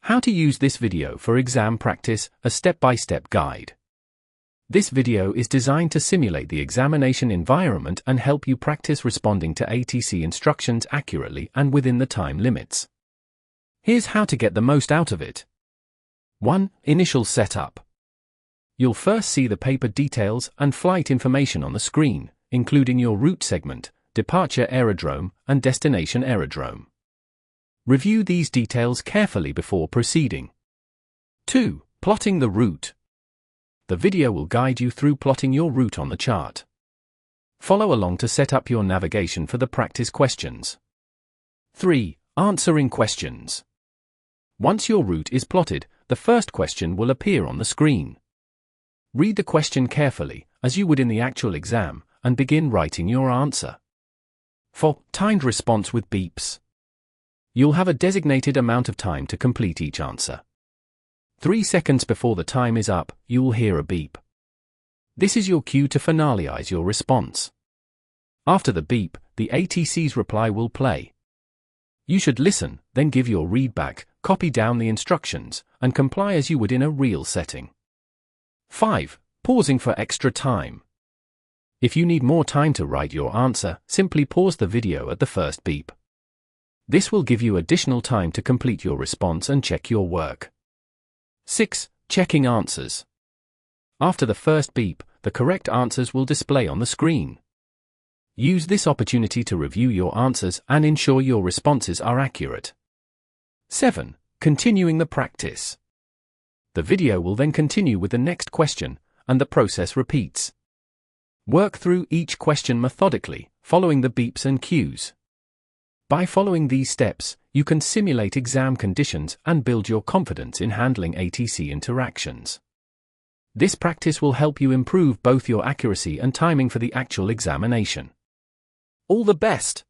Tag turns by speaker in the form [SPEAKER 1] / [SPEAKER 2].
[SPEAKER 1] How to use this video for exam practice, a step-by-step guide. This video is designed to simulate the examination environment and help you practice responding to ATC instructions accurately and within the time limits. Here's how to get the most out of it. 1. Initial setup. You'll first see the paper details and flight information on the screen, including your route segment, departure aerodrome, and destination aerodrome. Review these details carefully before proceeding. 2. Plotting the route. The video will guide you through plotting your route on the chart. Follow along to set up your navigation for the practice questions. 3. Answering questions. Once your route is plotted, the first question will appear on the screen. Read the question carefully, as you would in the actual exam, and begin writing your answer. 4. Timed response with beeps. You'll have a designated amount of time to complete each answer. 3 seconds before the time is up, you will hear a beep. This is your cue to finalize your response. After the beep, the ATC's reply will play. You should listen, then give your readback, copy down the instructions, and comply as you would in a real setting. 5. Pausing for extra time. If you need more time to write your answer, simply pause the video at the first beep. This will give you additional time to complete your response and check your work. 6. Checking answers. After the first beep, the correct answers will display on the screen. Use this opportunity to review your answers and ensure your responses are accurate. 7. Continuing the practice. The video will then continue with the next question, and the process repeats. Work through each question methodically, following the beeps and cues. By following these steps, you can simulate exam conditions and build your confidence in handling ATC interactions. This practice will help you improve both your accuracy and timing for the actual examination. All the best!